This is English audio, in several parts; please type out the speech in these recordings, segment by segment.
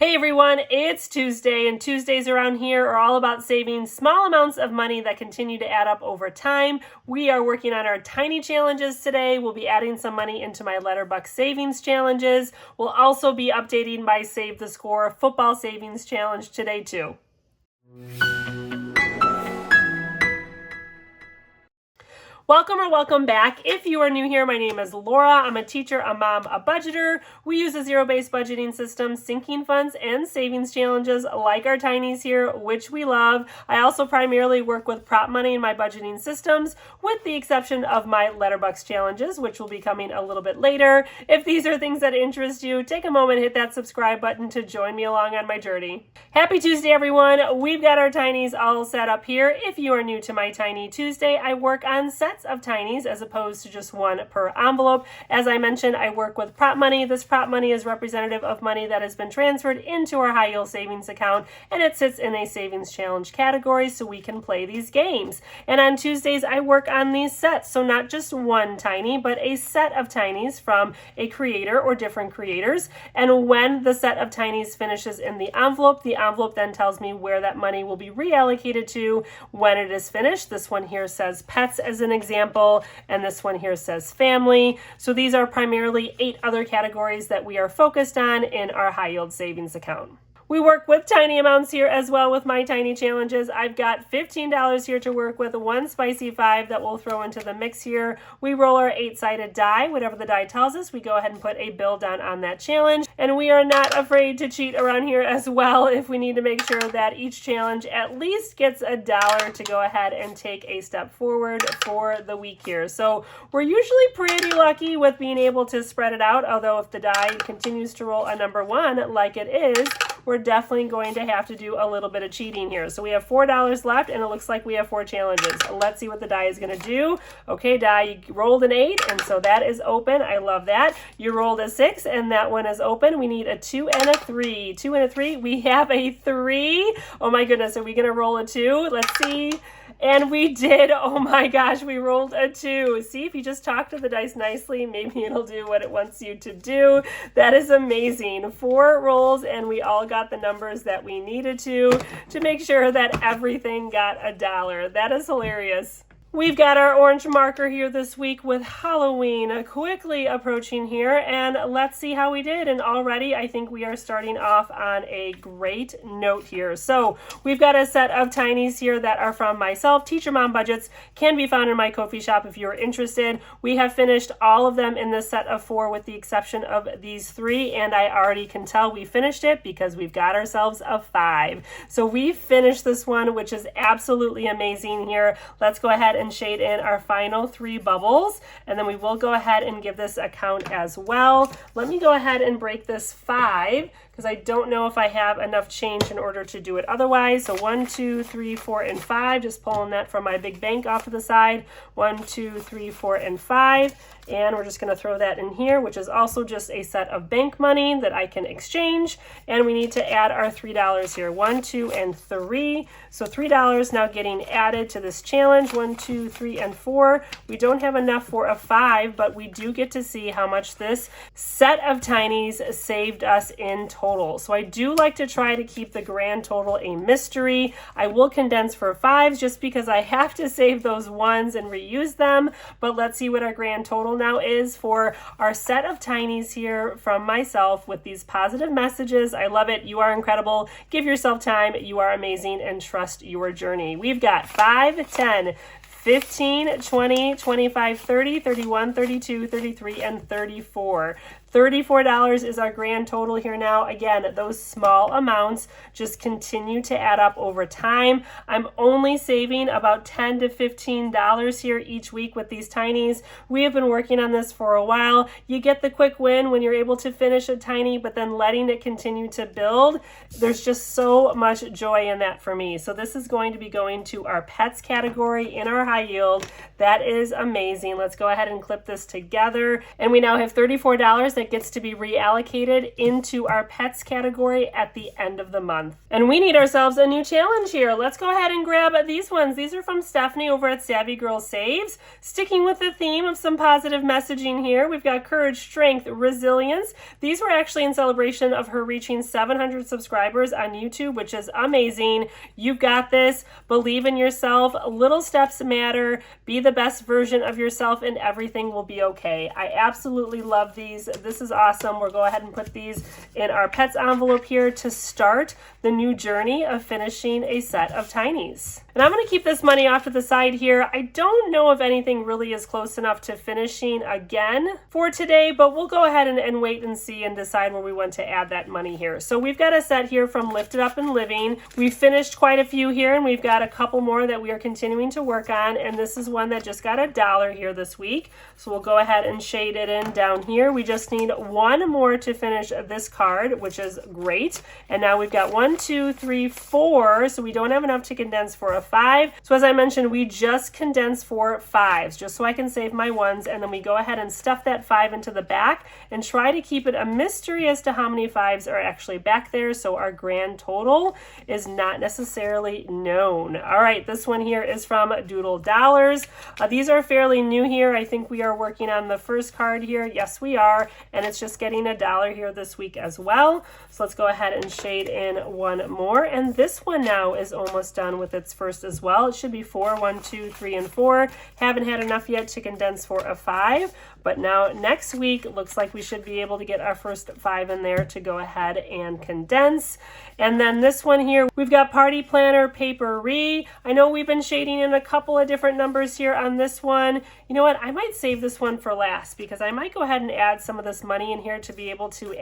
Hey everyone, it's Tuesday, and Tuesdays around here are all about saving small amounts of money that continue to add up over time. We are working on our tiny challenges today. We'll be adding some money into my Letterbuck savings challenges. We'll also be updating my Save the Score football savings challenge today too. Welcome back. If you are new here, my name is Laura. I'm a teacher, a mom, a budgeter. We use a zero-based budgeting system, sinking funds, and savings challenges like our tinies here, which we love. I also primarily work with prop money in my budgeting systems, with the exception of my Letterbucks challenges, which will be coming a little bit later. If these are things that interest you, take a moment, hit that subscribe button to join me along on my journey. Happy Tuesday, everyone. We've got our tinies all set up here. If you are new to my Tiny Tuesday, I work on sets of tinies as opposed to just one per envelope. As I mentioned, I work with prop money. This prop money is representative of money that has been transferred into our high yield savings account, and it sits in a savings challenge category so we can play these games. And on Tuesdays, I work on these sets. So not just one tiny, but a set of tinies from a creator or different creators. And when the set of tinies finishes in the envelope then tells me where that money will be reallocated to when it is finished. This one here says pets as an example, and this one here says family. So these are primarily 8 other categories that we are focused on in our high yield savings account. We work with tiny amounts here as well with my tiny challenges. I've got $15 here to work with, one spicy 5 that we'll throw into the mix here. We roll our 8-sided die. Whatever the die tells us, we go ahead and put a bill down on that challenge. And we are not afraid to cheat around here as well if we need to make sure that each challenge at least gets $1 to go ahead and take a step forward for the week here. So we're usually pretty lucky with being able to spread it out, although if the die continues to roll a number 1 like it is, we're definitely going to have to do a little bit of cheating here. So we have $4 left, and it looks like we have 4 challenges. Let's see what the die is going to do. Okay, die, you rolled an 8, and so that is open. I love that. You rolled a 6, and that one is open. We need a 2 and a 3. 2 and a 3. We have a 3. Oh my goodness, are we going to roll a 2? Let's see. And we did. Oh my gosh, we rolled a 2. See, if you just talk to the dice nicely, maybe it'll do what it wants you to do. That is amazing. 4 rolls, and we all got the numbers that we needed to make sure that everything got $1. That is hilarious. We've got our orange marker here this week with Halloween quickly approaching here, and let's see how we did. And already I think we are starting off on a great note here. So we've got a set of tinies here that are from myself. TeacherMomBudgets can be found in my Ko-fi shop if you're interested. We have finished all of them in this set of 4 with the exception of these 3, and I already can tell we finished it because we've got ourselves a 5. So we finished this one, which is absolutely amazing here. Let's go ahead and shade in our final 3 bubbles, and then we will go ahead and give this a count as well. Let me go ahead and break this 5 because I don't know if I have enough change in order to do it otherwise. So 1, 2, 3, 4, and 5, just pulling that from my big bank off to the side. 1, 2, 3, 4, and 5. And we're just going to throw that in here, which is also just a set of bank money that I can exchange. And we need to add our $3 here. 1, 2, and 3. So $3 now getting added to this challenge. 1, 2, 3, and 4. We don't have enough for a 5, but we do get to see how much this set of tinies saved us in total. So I do like to try to keep the grand total a mystery. I will condense for 5s just because I have to save those 1s and reuse them. But let's see what our grand total now is for our set of tinies here from myself with these positive messages. I love it. You are incredible. Give yourself time. You are amazing, and trust your journey. We've got 5, 10, 15, 20, 25, 30, 31, 32, 33, and 34. $34 is our grand total here now. Again, those small amounts just continue to add up over time. I'm only saving about $10 to $15 here each week with these tinies. We have been working on this for a while. You get the quick win when you're able to finish a tiny, but then letting it continue to build. There's just so much joy in that for me. So this is going to be going to our pets category in our high yield. That is amazing. Let's go ahead and clip this together. And we now have $34 that gets to be reallocated into our pets category at the end of the month. And we need ourselves a new challenge here. Let's go ahead and grab these ones. These are from Stephanie over at Savvy Girl Saves. Sticking with the theme of some positive messaging here, we've got courage, strength, resilience. These were actually in celebration of her reaching 700 subscribers on YouTube, which is amazing. You've got this. Believe in yourself. Little steps matter. Be the best version of yourself and everything will be okay. I absolutely love these. This is awesome. We'll go ahead and put these in our pets envelope here to start the new journey of finishing a set of tinies. And I'm going to keep this money off to the side here. I don't know if anything really is close enough to finishing again for today, but we'll go ahead and wait and see and decide where we want to add that money here. So we've got a set here from Lifted Up and Living. We've finished quite a few here, and we've got a couple more that we are continuing to work on, and this is one that just got $1 here this week. So we'll go ahead and shade it in down here. We just need one more to finish this card, which is great. And now we've got 1, 2, 3, 4, so we don't have enough to condense for a 5. So as I mentioned, we just condense for 5s, just so I can save my 1s, and then we go ahead and stuff that 5 into the back and try to keep it a mystery as to how many 5s are actually back there, so our grand total is not necessarily known. All right, this one here is from Doodle Dollars. These are fairly new here. I think we are working on the first card here. Yes, we are, and it's just getting $1 here this week as well. So let's go ahead and shade in one more, and this one now is almost done with its first as well. It should be 4, 1, 2, 3, and 4. Haven't had enough yet to condense for a 5, but now next week looks like we should be able to get our first 5 in there to go ahead and condense. And then this one here, we've got Party Planner Papery. I know we've been shading in a couple of different numbers here on this one. You know what? I might save this one for last because I might go ahead and add some of this money in here to be able to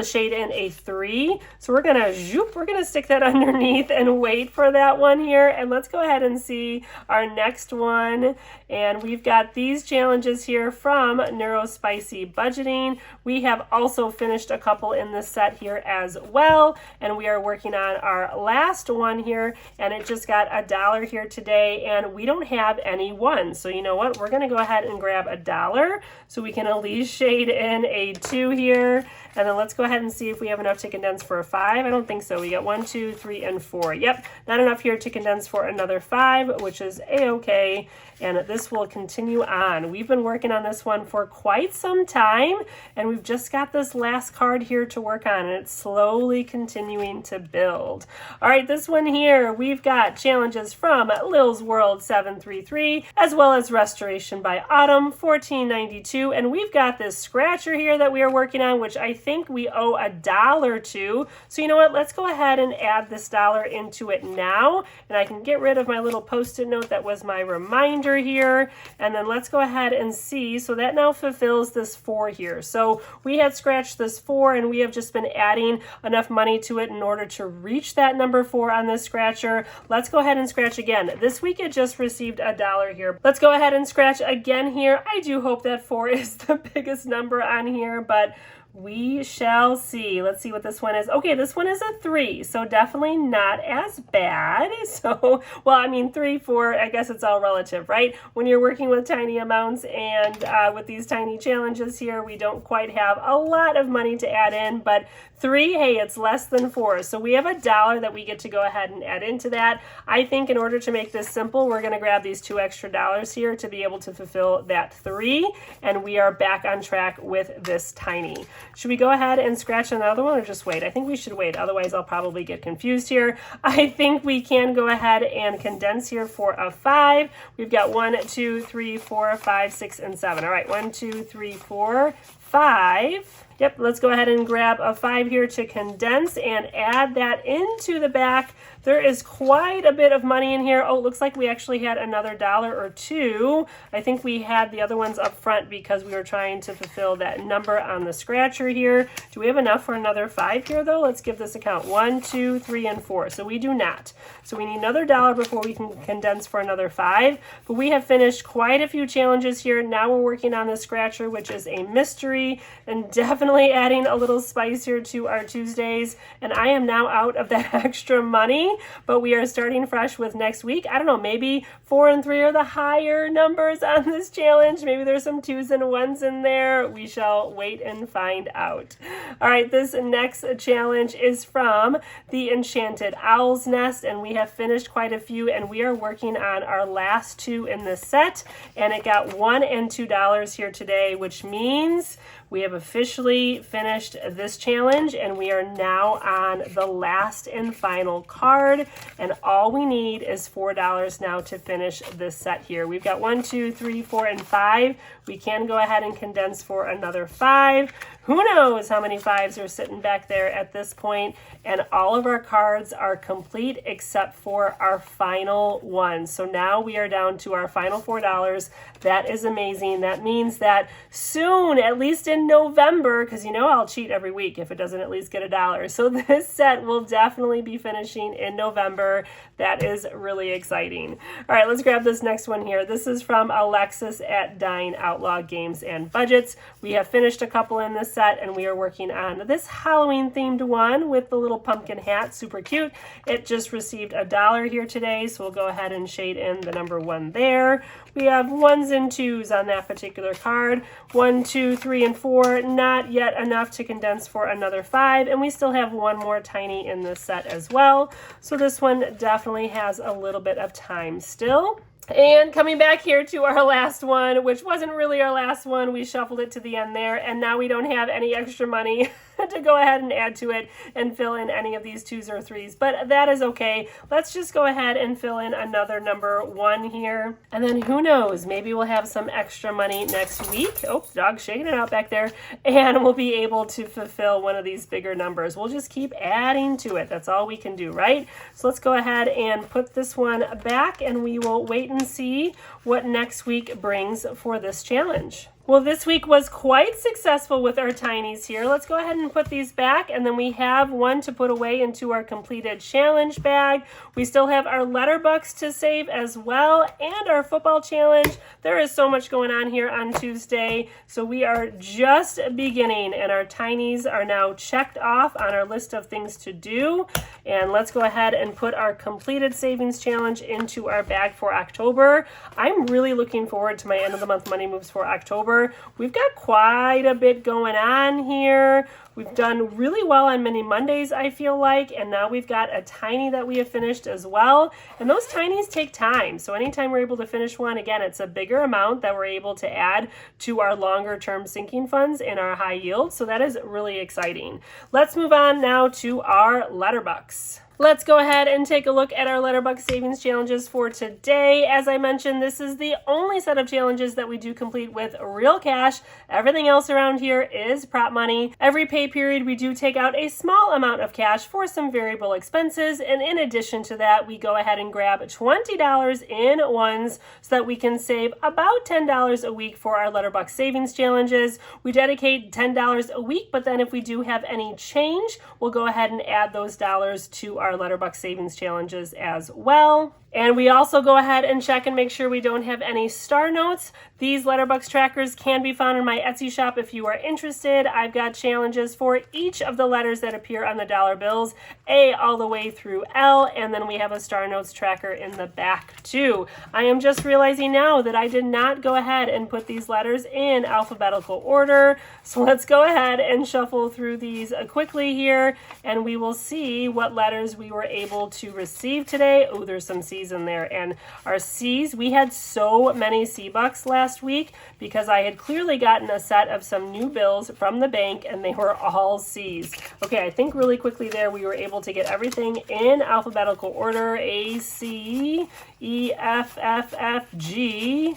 shade in a 3. So we're gonna stick that underneath and wait for that one here. And let's go ahead and see our next one. And we've got these challenges here from Neurospicy Budgeting. We have also finished a couple in this set here as well. And we are working on our last one here, and it just got $1 here today, and we don't have any 1s. So you know what? We're going to go ahead and grab $1 so we can at least shade in a 2 here. And then let's go ahead and see if we have enough to condense for a 5. I don't think so. We got 1, 2, 3, and 4. Yep, not enough here to condense for another 5, which is a-okay. And this will continue on. We've been working on this one for quite some time, and we've just got this last card here to work on, and it's slowly continuing to build. All right, this one here, we've got challenges from Lil's World 733, as well as Restoration by Autumn 1492, and we've got this scratcher here that we are working on, which I think we owe $1 to. So you know what? Let's go ahead and add this $1 into it now, and I can get rid of my little post-it note that was my reminder here, and then let's go ahead and see. So that now fulfills this 4 here. So we had scratched this 4, and we have just been adding enough money to it in order to reach that number 4 on this scratcher. Let's go ahead and scratch again. This week it just received $1 here. Let's go ahead and scratch again here. I do hope that 4 is the biggest number on here, but we shall see. Let's see what this one is. Okay, this one is a 3, so definitely not as bad. So, well, I mean, 3, 4, I guess it's all relative, right? When you're working with tiny amounts and with these tiny challenges here, we don't quite have a lot of money to add in, but 3, hey, it's less than 4. So we have $1 that we get to go ahead and add into that. I think in order to make this simple, we're going to grab these $2 extra here to be able to fulfill that 3, and we are back on track with this tiny. Should we go ahead and scratch another one or just wait? I think we should wait, otherwise I'll probably get confused here. I think we can go ahead and condense here for a 5. We've got 1, 2, 3, 4, 5, 6, and 7. All right, 1, 2, 3, 4, 5. Yep, let's go ahead and grab a 5 here to condense and add that into the back. There is quite a bit of money in here. Oh, it looks like we actually had another $1 or 2. I think we had the other ones up front because we were trying to fulfill that number on the scratcher here. Do we have enough for another 5 here though? Let's give this a count. 1, 2, 3, and 4. So we do not. So we need another $1 before we can condense for another 5. But we have finished quite a few challenges here. Now we're working on the scratcher, which is a mystery, and definitely definitely adding a little spice here to our Tuesdays, and I am now out of that extra money, but we are starting fresh with next week. I don't know, maybe 4 and 3 are the higher numbers on this challenge. Maybe there's some 2s and 1s in there. We shall wait and find out. All right, this next challenge is from the Enchanted Owl's Nest, and we have finished quite a few, and we are working on our last 2 in this set, and it got $1 and $2 here today, which means we have officially finished this challenge, and we are now on the last and final card, and all we need is $4 now to finish this set here. We've got 1, 2, 3, 4, and 5. We can go ahead and condense for another 5. Who knows how many 5s are sitting back there at this point, and all of our cards are complete except for our final one. So now we are down to our final $4. That is amazing. That means that soon, at least in November, because you know I'll cheat every week if it doesn't at least get $1. So this set will definitely be finishing in November. That is really exciting. All right, let's grab this next one here. This is from Alexis at Dying Outlaw Games and Budgets. We have finished a couple in this set, and we are working on this Halloween themed one with the little pumpkin hat. Super cute. It just received $1 here today, so we'll go ahead and shade in the number 1 there. We have 1s and 2s on that particular card. 1, 2, 3, and 4. Not yet enough to condense for another 5, and we still have 1 more tiny in this set as well. So this one definitely has a little bit of time still. And coming back here to our last one, which wasn't really our last one, we shuffled it to the end there, and now we don't have any extra money to go ahead and add to it and fill in any of these 2s or 3s, but that is okay. Let's just go ahead and fill in another number 1 here, and then who knows, maybe we'll have some extra money next week. Oh, dog's shaking it out back there, and we'll be able to fulfill one of these bigger numbers. We'll just keep adding to it. That's all we can do, right? So let's go ahead and put this one back, and we will wait and see what next week brings for this challenge. Well, this week was quite successful with our tinies here. Let's go ahead and put these back, and then we have 1 to put away into our completed challenge bag. We still have our letterbucks to save as well, and our football challenge. There is so much going on here on Tuesday, so we are just beginning, and our tinies are now checked off on our list of things to do. And let's go ahead and put our completed savings challenge into our bag for October. I'm really looking forward to my end of the month money moves for October. We've got quite a bit going on here. We've done really well on Mini Mondays, I feel like, and now we've got a tiny that we have finished as well. And those tinies take time. So anytime we're able to finish one, again, it's a bigger amount that we're able to add to our longer term sinking funds in our high yield. So that is really exciting. Let's move on now to our letterbucks. Let's go ahead and take a look at our Letterbuck Savings Challenges for today. As I mentioned, this is the only set of challenges that we do complete with real cash. Everything else around here is prop money. Every pay period, we do take out a small amount of cash for some variable expenses. And in addition to that, we go ahead and grab $20 in ones so that we can save about $10 a week for our Letterbuck Savings Challenges. We dedicate $10 a week, but then if we do have any change, we'll go ahead and add those dollars to our Letterbuck Savings Challenges as well. And we also go ahead and check and make sure we don't have any star notes. These Letterbucks trackers can be found in my Etsy shop if you are interested. I've got challenges for each of the letters that appear on the dollar bills, A all the way through L, and then we have a star notes tracker in the back too. I am just realizing now that I did not go ahead and put these letters in alphabetical order. So let's go ahead and shuffle through these quickly here, and we will see what letters we were able to receive today. Oh, there's some C's in there, and our C's, we had so many C-Bucks last week because I had clearly gotten a set of some new bills from the bank and they were all C's. Okay, I think really quickly there we were able to get everything in alphabetical order: A, C, E, F, F, F, G,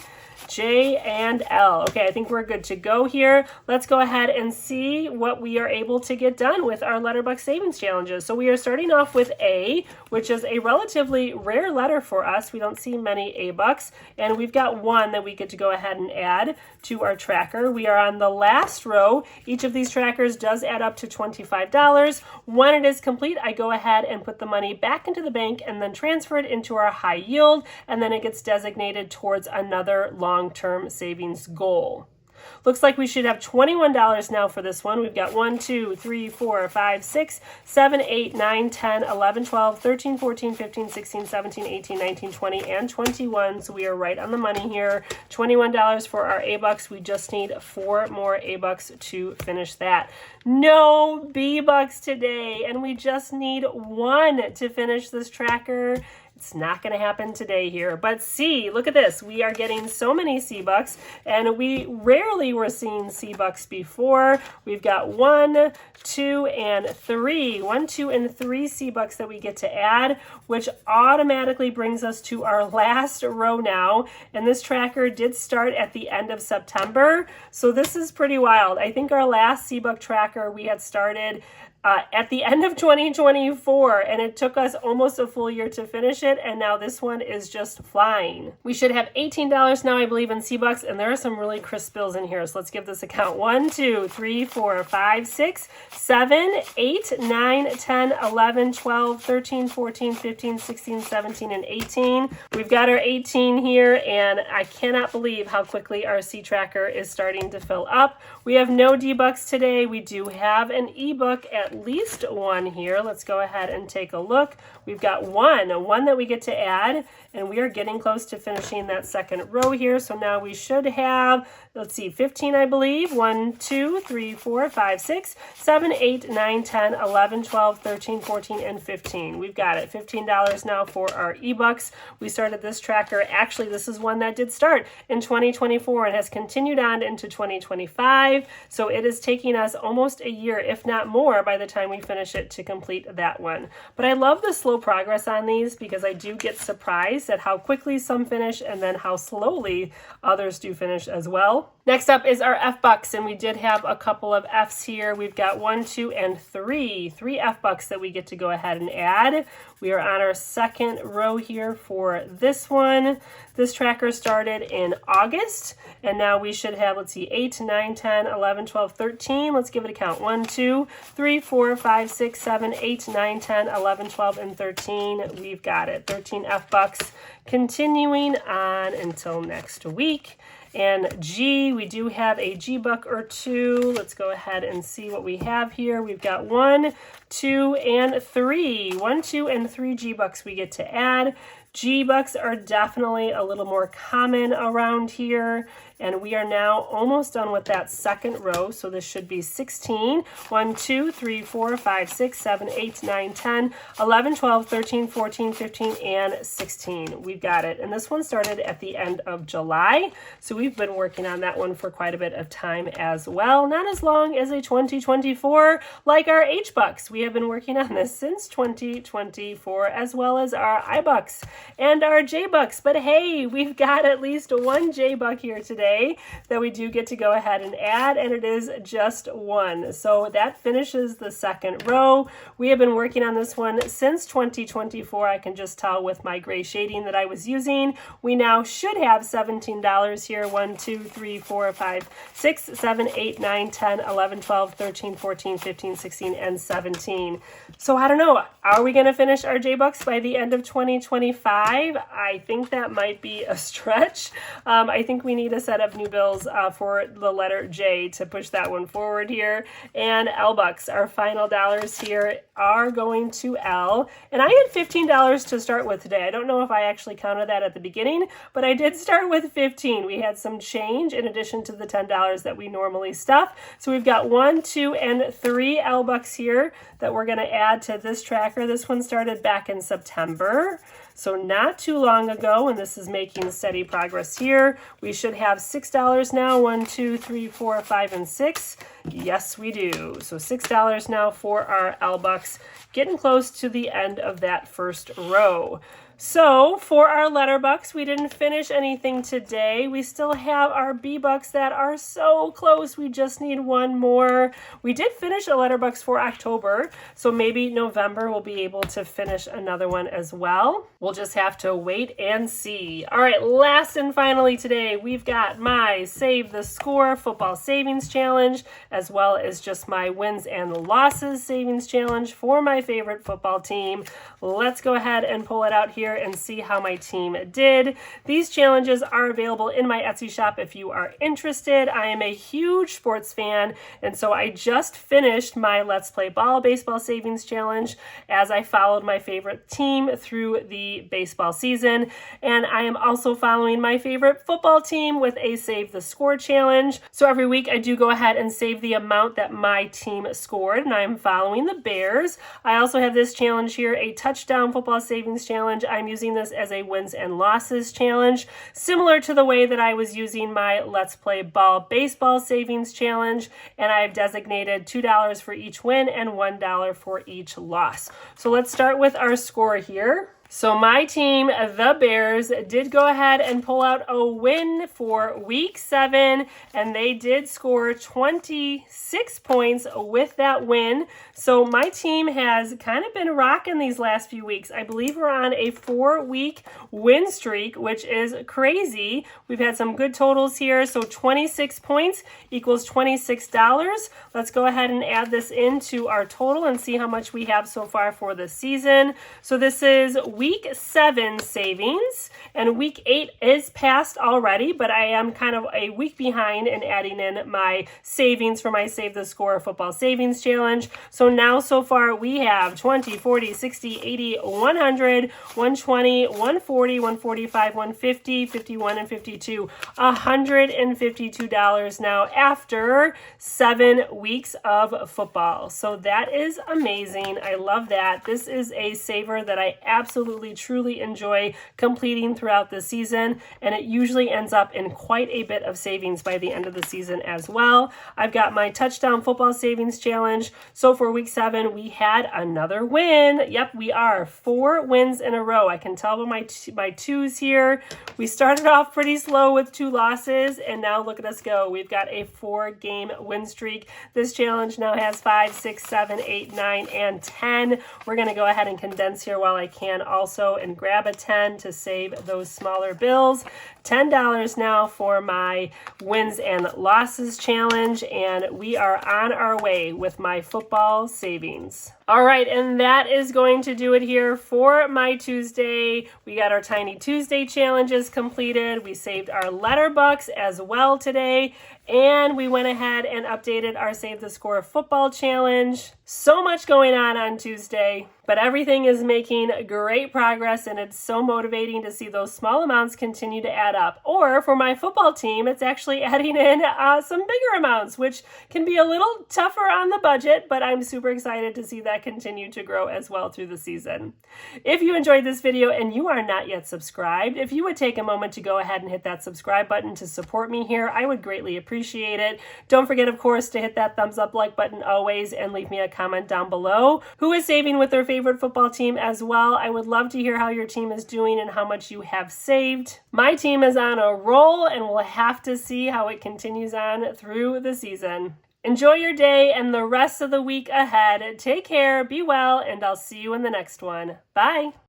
J, and L. Okay, I think we're good to go here. Let's go ahead and see what we are able to get done with our Letterbuck Savings Challenges. So we are starting off with A, which is a relatively rare letter for us. We don't see many A-Bucks, and we've got one that we get to go ahead and add to our tracker. We are on the last row. Each of these trackers does add up to $25. When it is complete, I go ahead and put the money back into the bank and then transfer it into our high yield, and then it gets designated towards another long-term savings goal. Looks like we should have $21 now for this one. We've got 1, 2, 3, 4, 5, 6, 7, 8, 9, 10, 11, 12, 13, 14, 15, 16, 17, 18, 19, 20, and 21. So we are right on the money here. $21 for our A-Bucks. We just need 4 more A-Bucks to finish that. No B-Bucks today, and we just need 1 to finish this tracker. It's not going to happen today here, but C, look at this. We are getting so many C-Bucks, and we rarely were seeing C-Bucks before. We've got 1, 2, and 3. 1, 2, and 3 C-Bucks that we get to add, which automatically brings us to our last row now. And this tracker did start at the end of September, so this is pretty wild. I think our last C-Buck tracker we had started at the end of 2024, and it took us almost a full year to finish it, and now this one is just flying. We should have $18 now, I believe, in C-Bucks, and there are some really crisp bills in here, so let's give this a count. 1, 2, 3, 4, 5, 6, 7, 8, 9, 10, 11, 12, 13, 14, 15, 16, 17, and 18. We've got our 18 here, and I cannot believe how quickly our C-Tracker is starting to fill up. We have no D-Bucks today. We do have an E-Buck, at least 1 here. Let's go ahead and take a look. We've got one that we get to add, and we are getting close to finishing that second row here. So now we should have, let's see, 15, I believe. 1, 2, 3, 4, 5, 6, 7, 8, 9, 10, 11, 12, 13, 14, and 15. We've got it. $15 now for our E-Bucks. We started this tracker. Actually, this is one that did start in 2024 and has continued on into 2025. So it is taking us almost a year, if not more, by the time we finish it to complete that one. But I love the slow progress on these because I do get surprised at how quickly some finish and then how slowly others do finish as well. Next up is our F-Bucks, and we did have a couple of Fs here. We've got 1, 2, and 3 F-Bucks that we get to go ahead and add. We are on our second row here for this one. This tracker started in August, and now we should have, let's see, 8, 9, 10, 11, 12, 13. Let's give it a count. 1, 2, 3, 4, 5, 6, 7, 8, 9, 10, 11, 12, and 13. We've got it. 13 F-Bucks continuing on until next week. And G, we do have a G-Buck or 2. Let's go ahead and see what we have here. We've got 1, 2, and 3. 1, 2, and 3 G-Bucks we get to add. G-Bucks are definitely a little more common around here, and we are now almost done with that second row, so this should be 16. 1, 2, 3, 4, 5, 6, 7, 8, 9, 10, 11, 12, 13, 14, 15, and 16. We've got it, and this one started at the end of July, so we've been working on that one for quite a bit of time as well. Not as long as a 2024 like our H-Bucks. We have been working on this since 2024, as well as our I-Bucks and our J-Bucks. But hey, we've got at least 1 J-Buck here today that we do get to go ahead and add, and it is just 1. So that finishes the second row. We have been working on this one since 2024. I can just tell with my gray shading that I was using. We now should have $17 here. 1, 2, 3, 4, 5, 6, 7, 8, 9, 10, 11, 12, 13, 14, 15, 16, and 17. So I don't know. Are we going to finish our J-Bucks by the end of 2025? I think that might be a stretch. I think we need a set of new bills for the letter J to push that one forward here. And L-Bucks, our final dollars here, are going to L. And I had $15 to start with today. I don't know if I actually counted that at the beginning, but I did start with 15. We had some change in addition to the $10 that we normally stuff. So we've got 1, 2, and 3 L-Bucks here that we're going to add to this tracker. This one started back in September. So not too long ago, and this is making steady progress here. We should have $6 now. 1, 2, 3, 4, 5, and 6. Yes, we do. So $6 now for our L-Bucks, getting close to the end of that first row. So for our letter bucks, we didn't finish anything today. We still have our B bucks that are so close. We just need 1 more. We did finish a letter bucks for October, so maybe November we'll be able to finish another one as well. We'll just have to wait and see. All right, last and finally today, we've got my Save the Score Football Savings Challenge, as well as just my Wins and Losses Savings Challenge for my favorite football team. Let's go ahead and pull it out here. here and see how my team did. These challenges are available in my Etsy shop if you are interested. I am a huge sports fan, and so I just finished my Let's Play Ball Baseball Savings Challenge as I followed my favorite team through the baseball season. And I am also following my favorite football team with a Save the Score challenge. So every week I do go ahead and save the amount that my team scored, and I'm following the Bears. I also have this challenge here, a touchdown football savings challenge. I'm using this as a wins and losses challenge, similar to the way that I was using my Let's Play Ball Baseball savings challenge, and I've designated $2 for each win and $1 for each loss. So let's start with our score here. So my team, the Bears, did go ahead and pull out a win for week 7, and they did score 26 points with that win. So my team has kind of been rocking these last few weeks. I believe we're on a 4-week win streak, which is crazy. We've had some good totals here. So 26 points equals $26. Let's go ahead and add this into our total and see how much we have so far for the season. So this is week 7 savings, and week 8 is passed already, but I am kind of a week behind in adding in my savings for my Save the Score football savings challenge. So now so far we have 20, 40, 60, 80, 100, 120, 140, 145, 150, 51, and 52. $152 now after 7 weeks of football. So that is amazing. I love that. This is a saver that I absolutely, truly enjoy completing throughout the season, and it usually ends up in quite a bit of savings by the end of the season as well. I've got my touchdown football savings challenge. So for week 7, we had another win. Yep, we are 4 wins in a row. I can tell by my twos here. We started off pretty slow with 2 losses, and now look at us go. We've got a 4-game win streak. This challenge now has 5, 6, 7, 8, 9, and 10. We're going to go ahead and condense here while I can also and grab a 10 to save those smaller bills. $10 now for my wins and losses challenge, and we are on our way with my football savings. All right, and that is going to do it here for my Tuesday. We got our Tiny Tuesday challenges completed. We saved our letter bucks as well today, and we went ahead and updated our Save the Score football challenge. So much going on Tuesday, but everything is making great progress, and it's so motivating to see those small amounts continue to add up. Or for my football team, it's actually adding in some bigger amounts, which can be a little tougher on the budget, but I'm super excited to see that continue to grow as well through the season. If you enjoyed this video and you are not yet subscribed, if you would take a moment to go ahead and hit that subscribe button to support me here, I would greatly appreciate it. Don't forget, of course, to hit that thumbs up like button always, and leave me a comment down below who is saving with their favorite football team as well. I would love to hear how your team is doing and how much you have saved. My team is on a roll, and we'll have to see how it continues on through the season. Enjoy your day and the rest of the week ahead. Take care, be well, and I'll see you in the next one. Bye.